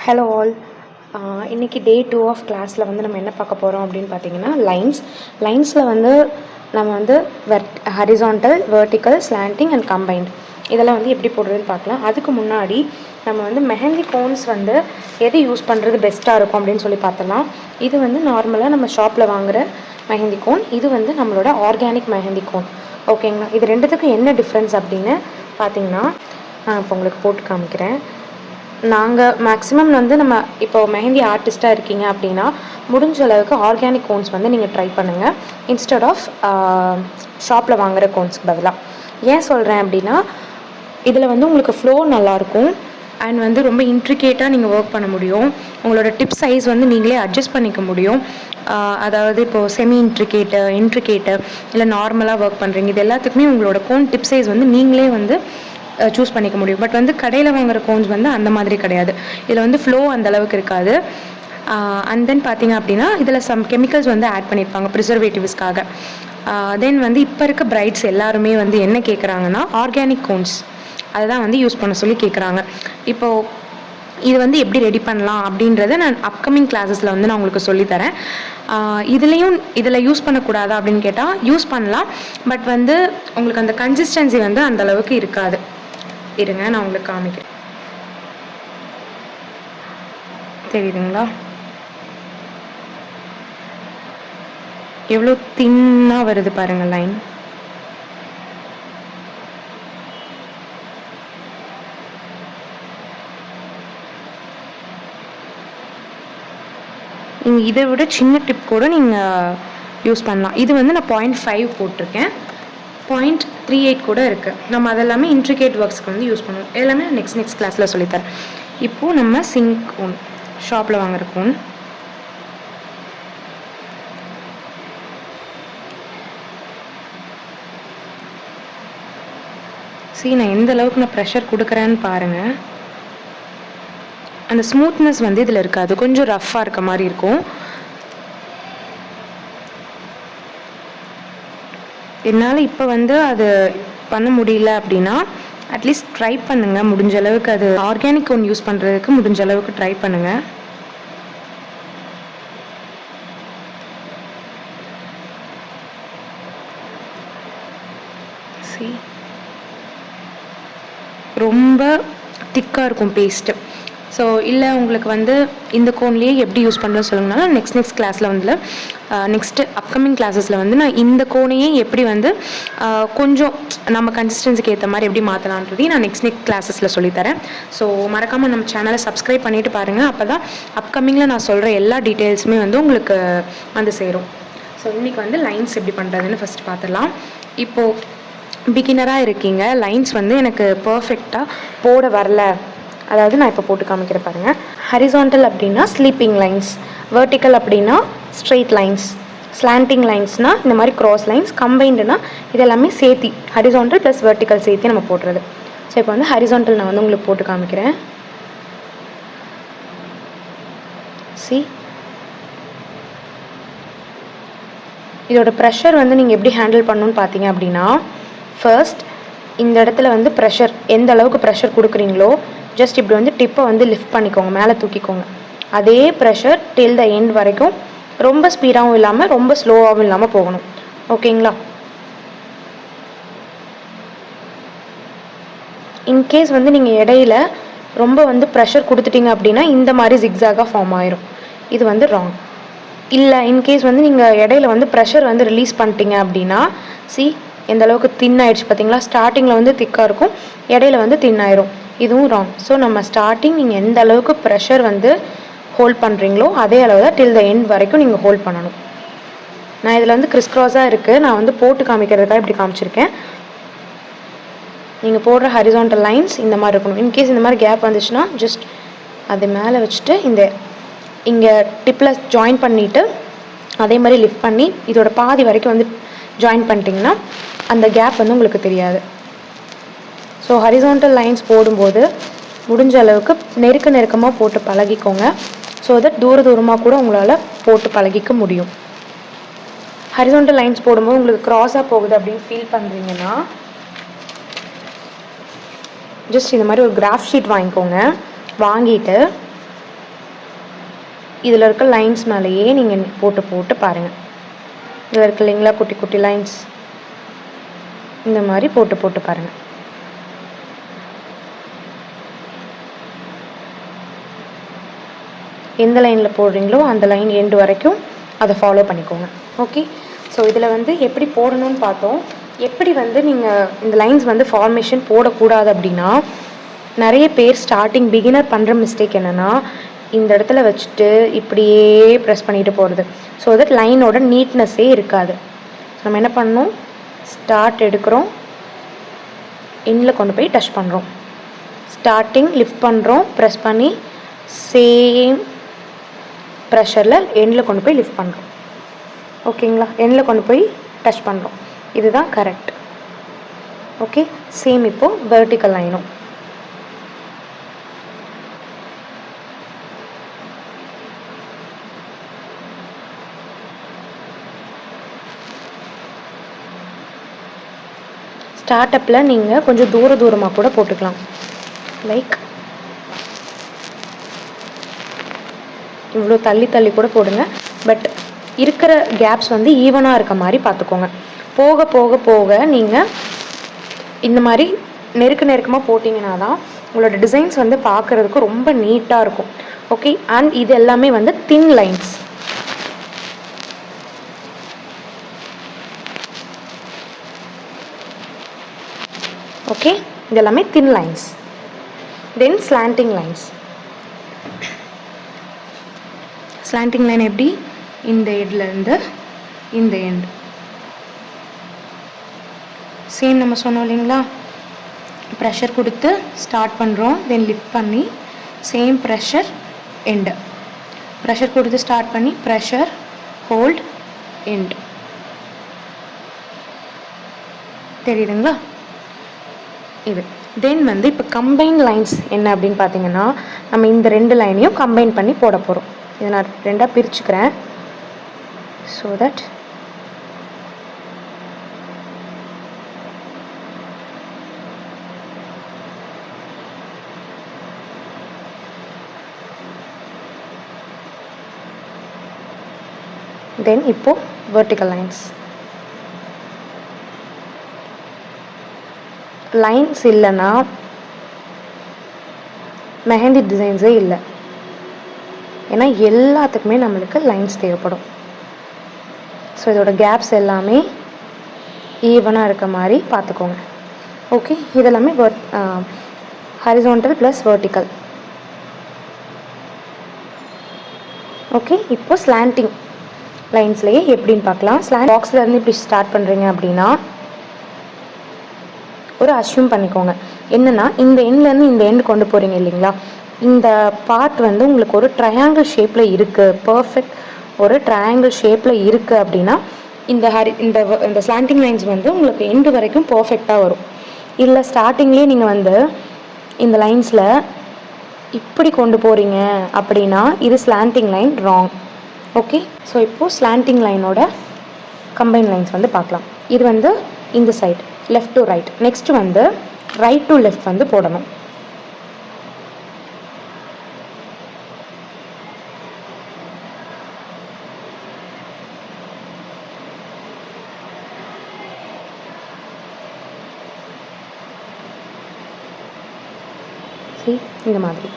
Hello all. இன்றைக்கி டே 2 of கிளாஸில் வந்து நம்ம என்ன பார்க்க போகிறோம் அப்படின்னு பார்த்தீங்கன்னா லைன்ஸில் வந்து நம்ம வந்து horizontal, vertical, slanting and combined இதெல்லாம் வந்து எப்படி போடுறதுன்னு பார்க்கலாம். அதுக்கு முன்னாடி நம்ம வந்து மெஹந்தி கோன்ஸ் வந்து எது யூஸ் பண்ணுறது பெஸ்ட்டாக இருக்கும் அப்படின்னு சொல்லி பார்த்தலாம். இது வந்து நார்மலாக நம்ம ஷாப்பில் வாங்குகிற மெஹந்தி கோன், இது வந்து நம்மளோட ஆர்கானிக் மெஹந்தி கோன். ஓகேங்களா? இது ரெண்டுத்துக்கும் என்ன டிஃப்ரென்ஸ் அப்படின்னு பார்த்தீங்கன்னா நான் இப்போ உங்களுக்கு போட்டு காமிக்கிறேன். நாங்கள் மேக்ஸிமம் வந்து நம்ம இப்போ மெஹந்தி ஆர்டிஸ்ட்டாக இருக்கீங்க அப்படின்னா முடிஞ்ச அளவுக்கு ஆர்கானிக் கோன்ஸ் வந்து நீங்கள் ட்ரை பண்ணுங்கள் இன்ஸ்டெட் ஆஃப் ஷாப்பில் வாங்குகிற கோன்ஸ்க்கு பதிலாக. ஏன் சொல்கிறேன் அப்படின்னா இதில் வந்து உங்களுக்கு ஃப்ளோ நல்லாயிருக்கும் அண்ட் வந்து ரொம்ப இன்ட்ரிகேட்டாக நீங்கள் ஒர்க் பண்ண முடியும். உங்களோட டிப் சைஸ் வந்து நீங்களே அட்ஜஸ்ட் பண்ணிக்க முடியும். அதாவது இப்போது செமி இன்ட்ரிகேட்டு இல்லை நார்மலாக ஒர்க் பண்ணுறீங்க, இது எல்லாத்துக்குமே உங்களோட கோன் டிப் சைஸ் வந்து நீங்களே வந்து சூஸ் பண்ணிக்க முடியும். பட் வந்து கடையில் வாங்குகிற கோன்ஸ் வந்து அந்த மாதிரி கிடையாது. இதில் வந்து ஃப்ளோ அந்தளவுக்கு இருக்காது. அண்ட் தென் பார்த்தீங்க அப்படின்னா இதில் சம் கெமிக்கல்ஸ் வந்து ஆட் பண்ணியிருப்பாங்க ப்ரிசர்வேட்டிவ்ஸ்க்காக. தென் வந்து இப்போ இருக்க பிரைட்ஸ் எல்லாருமே வந்து என்ன கேட்குறாங்கன்னா ஆர்கானிக் கோன்ஸ் அதுதான் வந்து யூஸ் பண்ண சொல்லி கேட்குறாங்க. இப்போது இது வந்து எப்படி ரெடி பண்ணலாம் அப்படின்றத நான் அப்கமிங் கிளாஸஸில் வந்து நான் உங்களுக்கு சொல்லித்தரேன். இதில் யூஸ் பண்ணக்கூடாதா அப்படின்னு கேட்டால் யூஸ் பண்ணலாம். பட் வந்து உங்களுக்கு அந்த கன்சிஸ்டன்சி வந்து அந்தளவுக்கு இருக்காது. இருங்க நான் உங்களுக்கு காமிக்கிறேன். தெரியுதுங்களா எவ்வளோ தின்னாக வருது பாருங்கள் லைன். நீங்கள் இதை விட சின்ன டிப் கூட நீங்கள் யூஸ் பண்ணலாம். இது வந்து நான் 0.5 போட்டிருக்கேன். 0.38 கூட இருக்குது. நம்ம அதெல்லாமே இன்ட்ரிகேட் ஒர்க்ஸ்க்கு வந்து யூஸ் பண்ணுவோம். எல்லாமே நெக்ஸ்ட் கிளாஸில் சொல்லித்தரேன். இப்போது நம்ம சிங்க் கோன், ஷாப்பில் வாங்குகிற கோன், நான் எந்த அளவுக்கு நான் ப்ரெஷர் கொடுக்குறேன்னு பாருங்கள். அந்த ஸ்மூத்னஸ் வந்து இதில் இருக்காது, கொஞ்சம் ரஃப்பாக இருக்க மாதிரி இருக்கும். என்னால் இப்போ வந்து அது பண்ண முடியல அப்படின்னா அட்லீஸ்ட் ட்ரை பண்ணுங்கள். முடிஞ்ச அளவுக்கு அது ஆர்கானிக் கோன் யூஸ் பண்ணுறதுக்கு முடிஞ்ச அளவுக்கு ட்ரை பண்ணுங்கள். ரொம்ப திக்காக இருக்கும் பேஸ்ட்டு. ஸோ இல்லை உங்களுக்கு வந்து இந்த கோன்லேயே எப்படி யூஸ் பண்ணுறேன்னு சொல்லுங்கன்னா நெக்ஸ்ட் கிளாஸில் வந்து நெக்ஸ்ட்டு அப்கமிங் கிளாஸஸில் வந்து நான் இந்த கோனையே எப்படி வந்து கொஞ்சம் நம்ம கன்சிஸ்டன்சிக்கு ஏற்ற மாதிரி எப்படி மாற்றலான்றதையும் நான் நெக்ஸ்ட் கிளாஸஸில் சொல்லித்தரேன். ஸோ மறக்காமல் நம்ம சேனலை சப்ஸ்கிரைப் பண்ணிவிட்டு பாருங்கள். அப்போ தான் அப்கமிங்கில் நான் சொல்கிற எல்லா டீட்டெயில்ஸுமே வந்து உங்களுக்கு வந்து சேரும். ஸோ இன்றைக்கி வந்து லைன்ஸ் எப்படி பண்ணுறதுன்னு ஃபஸ்ட்டு பார்த்துடலாம். இப்போது பிகினராக இருக்கீங்க, லைன்ஸ் வந்து எனக்கு பர்ஃபெக்டாக போட வரல, அதாவது நான் இப்போ போட்டு காமிக்கிறேன் பாருங்கள். ஹரிசாண்டல் அப்படின்னா ஸ்லீப்பிங் லைன்ஸ், வெர்டிக்கல் அப்படின்னா ஸ்ட்ரெயிட் லைன்ஸ், ஸ்லாண்டிங் லைன்ஸ்னால் இந்த மாதிரி க்ராஸ் லைன்ஸ், கம்பைண்டுனா இதெல்லாமே சேர்த்தி ஹரிசாண்டல் ப்ளஸ் வெர்டிக்கல் சேர்த்தி நம்ம போடுறது. ஸோ இப்போ வந்து ஹரிசாண்டல் நான் வந்து உங்களுக்கு போட்டு காமிக்கிறேன். இதோட ப்ரெஷர் வந்து நீங்கள் எப்படி ஹேண்டில் பண்ணணுன்னு பார்த்தீங்க அப்படின்னா ஃபர்ஸ்ட் இந்த இடத்துல வந்து ப்ரெஷர் எந்த அளவுக்கு ப்ரெஷர் கொடுக்குறீங்களோ ஜஸ்ட் இப்படி வந்து டிப்பை வந்து லிஃப்ட் பண்ணிக்கோங்க, மேலே தூக்கிக்கோங்க. அதே ப்ரெஷர் டில் த எண்ட் வரைக்கும், ரொம்ப ஸ்பீடாகவும் இல்லாமல் ரொம்ப ஸ்லோவாகவும் இல்லாமல் போகணும். ஓகேங்களா? இன்கேஸ் வந்து நீங்கள் இடையில ரொம்ப வந்து ப்ரெஷர் கொடுத்துட்டீங்க அப்படின்னா இந்த மாதிரி ஜிக்ஸாகாக ஃபார்ம் ஆயிரும். இது வந்து ராங். இல்லை இன்கேஸ் வந்து நீங்கள் இடையில வந்து ப்ரெஷர் வந்து ரிலீஸ் பண்ணிட்டீங்க அப்படின்னா எந்த அளவுக்கு தின் ஆயிடுச்சு பார்த்தீங்களா? ஸ்டார்டிங்கில் வந்து திக்காக இருக்கும், இடையில வந்து தின் ஆயிரும். இதுவும் ராங். ஸோ நம்ம ஸ்டார்டிங் நீங்கள் எந்த அளவுக்கு ப்ரெஷர் வந்து ஹோல்ட் பண்ணுறீங்களோ அதே அளவு தான் டில் த எண்ட் வரைக்கும் நீங்கள் ஹோல்ட் பண்ணணும். நான் இதில் வந்து கிறிஸ்க்ராஸாக இருக்குது, நான் வந்து போட்டு காமிக்கிறதுக்காக இப்படி காமிச்சிருக்கேன். நீங்கள் போடுற ஹரிசாண்டல் லைன்ஸ் இந்த மாதிரி இருக்கணும். இன்கேஸ் இந்த மாதிரி கேப் வந்துச்சுன்னா ஜஸ்ட் அது மேலே வச்சுட்டு இங்கே டிப்பில் ஜாயின் பண்ணிவிட்டு அதே மாதிரி லிஃப்ட் பண்ணி இதோட பாதி வரைக்கும் வந்து ஜாயின் பண்ணிட்டீங்கன்னா அந்த கேப் வந்து உங்களுக்கு தெரியாது. ஸோ ஹரிசாண்டல் லைன்ஸ் போடும்போது முடிஞ்ச அளவுக்கு நெருக்கமாக போட்டு பழகிக்கோங்க. ஸோ தட் தூரமாக கூட உங்களால் போட்டு பழகிக்க முடியும். ஹரிசாண்டல் லைன்ஸ் போடும்போது உங்களுக்கு க்ராஸாக போகுது அப்படின்னு ஃபீல் பண்ணுறீங்கன்னா ஜஸ்ட் இந்த மாதிரி ஒரு கிராஃப் ஷீட் வாங்கிக்கோங்க. வாங்கிட்டு இதில் இருக்க லைன்ஸ் மேலேயே நீங்கள் போட்டு போட்டு பாருங்கள். இதில் இருக்கு இல்லைங்களா குட்டி குட்டி லைன்ஸ், இந்த மாதிரி போட்டு போட்டு பாருங்கள். எந்த லைனில் போடுறீங்களோ அந்த லைன் எண்டு வரைக்கும் அதை ஃபாலோ பண்ணிக்கோங்க. ஓகே, ஸோ இதில் வந்து எப்படி போடணும்னு பார்த்தோம். எப்படி வந்து நீங்கள் இந்த லைன்ஸ் வந்து ஃபார்மேஷன் போடக்கூடாது அப்படின்னா, நிறைய பேர் ஸ்டார்டிங் பிகினர் பண்ணுற மிஸ்டேக் என்னென்னா, இந்த இடத்துல வச்சுட்டு இப்படியே ப்ரெஸ் பண்ணிட்டு போகிறது. ஸோ தட் லைனோட நீட்னஸ்ஸே இருக்காது. நம்ம என்ன பண்ணணும், ஸ்டார்ட் எடுக்கிறோம், எண்டில் கொண்டு போய் டச் பண்ணுறோம், ஸ்டார்டிங் லிஃப்ட் பண்ணுறோம், ப்ரெஸ் பண்ணி சேம் ப்ரெஷரில் எண்டில் கொண்டு போய் லிஃப்ட் பண்ணுறோம். ஓகேங்களா, எண்டில் கொண்டு போய் டச் பண்ணுறோம். இதுதான் கரெக்ட். ஓகே, சேம் இப்போது வெர்டிக்கல் லைனும் ஸ்டார்டப்பில் நீங்கள் கொஞ்சம் தூரமாக கூட போட்டுக்கலாம். லைக் இவ்வளோ தள்ளி தள்ளி கூட போடுங்க. பட் இருக்கிற கேப்ஸ் வந்து ஈவனாக இருக்க மாதிரி பார்த்துக்கோங்க. போக போக போக நீங்கள் இந்த மாதிரி நெருக்கமாக போட்டிங்கன்னா தான் உங்களோட டிசைன்ஸ் வந்து பார்க்குறதுக்கு ரொம்ப நீட்டாக இருக்கும். ஓகே, அண்ட் இது எல்லாமே வந்து தின் லைன்ஸ். ஓகே, இது எல்லாமே தின் லைன்ஸ். தென் ஸ்லாண்டிங் லைன்ஸ். ஸ்லாண்டிங் லைன் எப்படி, இந்த எண்ட்லேருந்து இந்த எண்ட் சேம் நம்ம சொன்னோம் இல்லைங்களா, ப்ரெஷர் கொடுத்து ஸ்டார்ட் பண்ணுறோம், தென் லிஃப்ட் பண்ணி சேம் ப்ரெஷர் எண்டு, ப்ரெஷர் கொடுத்து ஸ்டார்ட் பண்ணி ப்ரெஷர் ஹோல்ட் எண்ட். தெரியுதுங்களா இது? தென் வந்து இப்போ கம்பைன் லைன்ஸ் என்ன அப்படின்னு பார்த்தீங்கன்னா, நம்ம இந்த ரெண்டு லைனையும் கம்பைன் பண்ணி போட போகிறோம். இதை நான் ரெண்டாக பிரிச்சுக்கிறேன். ஸோ தட் தென் இப்போ வெர்டிக்கல் லைன்ஸ். லைன்ஸ் இல்லைன்னா மெஹந்தி டிசைன்ஸே இல்லை. ஏன்னா எல்லாத்துக்குமே நம்மளுக்கு லைன்ஸ் தேவைப்படும். ஸோ இதோட கேப்ஸ் எல்லாமே ஈவனாக இருக்க மாதிரி பார்த்துக்கோங்க. ஓகே, இதெல்லாமே ஹரிசாண்டல் ப்ளஸ் வெர்டிக்கல். ஓகே, இப்போ ஸ்லாண்டிங் லைன்ஸ்லேயே எப்படின்னு பார்க்கலாம். ஸ்லாண்ட் பாக்ஸில் இருந்து இப்படி ஸ்டார்ட் பண்ணுறீங்க அப்படின்னா ஒரு அஷ்யூம் பண்ணிக்கோங்க. என்னென்னா, இந்த எண்ட்லேருந்து இந்த எண்டு கொண்டு போகிறீங்க இல்லைங்களா, இந்த பார்ட் வந்து உங்களுக்கு ஒரு ட்ரையாங்கிள் ஷேப்பில் இருக்குது, பர்ஃபெக்ட் ஒரு ட்ரையாங்கிள் ஷேப்பில் இருக்குது அப்படின்னா இந்த ஸ்லாண்டிங் லைன்ஸ் வந்து உங்களுக்கு எண்டு வரைக்கும் பர்ஃபெக்டாக வரும். இல்லை ஸ்டார்டிங்லேயே நீங்கள் வந்து இந்த லைன்ஸில் இப்படி கொண்டு போகிறீங்க அப்படின்னா இது slanting line wrong. Okay, so இப்போது ஸ்லாண்டிங் லைனோட கம்பைன் லைன்ஸ் வந்து பார்க்கலாம். இது வந்து இந்த side left to right. Next வந்து ரைட் டு லெஃப்ட் வந்து போடணும். சரி, இந்த மாதிரி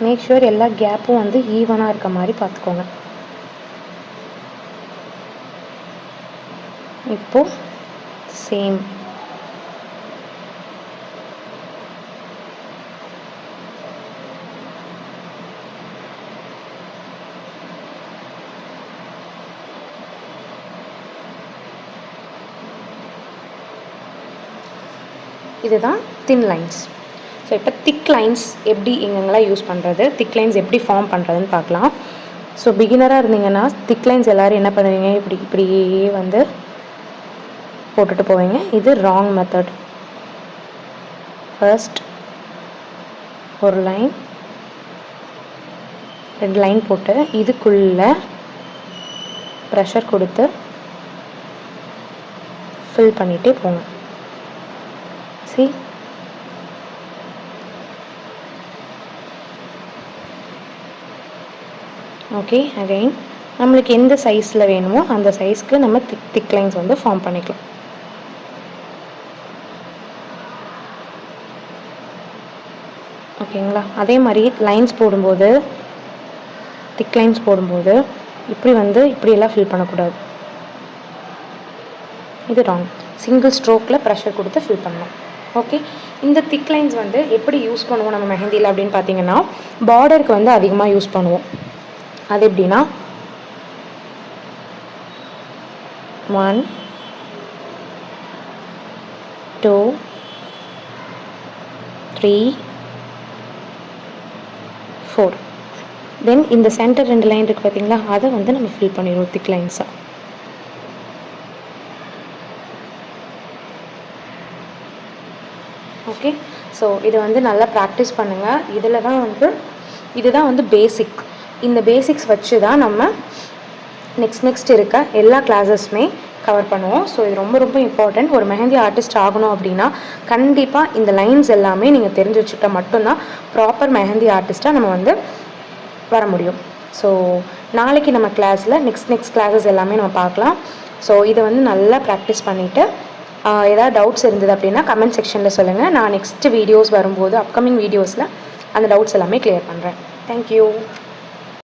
மேக் ஷுர் எல்லா கேப்பும் வந்து ஈவனாக இருக்க மாதிரி பார்த்துக்கோங்க. இப்போ சேம் இதுதான் தின் லைன்ஸ். ஸோ இப்போ திக் லைன்ஸ் எப்படி எங்கெங்கெல்லாம் யூஸ் பண்ணுறது, திக் லைன்ஸ் எப்படி ஃபார்ம் பண்ணுறதுன்னு பார்க்கலாம். ஸோ பிகினராக இருந்தீங்கன்னா திக் லைன்ஸ் எல்லோரும் என்ன பண்ணுவீங்க, இப்படியே வந்து போட்டுட்டு போவீங்க. இது ராங் மெத்தட். ஃபர்ஸ்ட் ஒரு லைன், 2 லைன் போட்டு இதுக்குள்ளே ப்ரெஷர் கொடுத்து ஃபில் பண்ணிகிட்டே போங்க. See? ஓகே, அகைன் நம்மளுக்கு எந்த சைஸில் வேணுமோ அந்த சைஸ்க்கு நம்ம திக் லைன்ஸ் வந்து ஃபார்ம் பண்ணிக்கலாம். ஓகேங்களா? அதே மாதிரி லைன்ஸ் போடும்போது, திக் லைன்ஸ் போடும்போது இப்படியெல்லாம் ஃபில் பண்ணக்கூடாது. இது ராங். சிங்கிள் ஸ்ட்ரோக்கில் ப்ரெஷர் கொடுத்து ஃபில் பண்ணணும். ஓகே, இந்த திக் லைன்ஸ் வந்து எப்படி யூஸ் பண்ணுவோம் நம்ம மெஹந்தியில் அப்படின்னு பார்த்தீங்கன்னா, பார்டருக்கு வந்து அதிகமாக யூஸ் பண்ணுவோம். அது எப்படின்னா 1 2 3 4 தென் இந்த சென்டர் 2 லைன் இருக்குது பார்த்தீங்களா, அதை வந்து நம்ம ஃபில் பண்ணிடுவோம் திக் லைன்ஸாக. ஓகே, ஸோ இதை வந்து நல்லா ப்ராக்டிஸ் பண்ணுங்கள். இதுதான் வந்து பேசிக். இந்த பேசிக்ஸ் வச்சு தான் நம்ம நெக்ஸ்ட் இருக்க எல்லா கிளாஸஸுமே கவர் பண்ணுவோம். ஸோ இது ரொம்ப ரொம்ப இம்பார்ட்டன்ட். ஒரு மெஹந்தி ஆர்டிஸ்ட் ஆகணும் அப்படின்னா கண்டிப்பாக இந்த லைன்ஸ் எல்லாமே நீங்கள் தெரிஞ்சு வச்சுக்கிட்டா மட்டும்தான் ப்ராப்பர் மெஹந்தி ஆர்டிஸ்ட்டாக நம்ம வந்து வர முடியும். ஸோ நாளைக்கு நம்ம கிளாஸில் நெக்ஸ்ட் கிளாஸஸ் எல்லாமே நம்ம பார்க்கலாம். ஸோ இதை வந்து நல்லா ப்ராக்டிஸ் பண்ணிவிட்டு ஏதாவது டவுட்ஸ் இருந்தது அப்படின்னா கமெண்ட் செக்ஷனில் சொல்லுங்கள். நான் நெக்ஸ்ட் வீடியோஸ் வரும்போது அப்கமிங் வீடியோஸில் அந்த டவுட்ஸ் எல்லாமே கிளியர் பண்ணுறேன். தேங்க்யூ.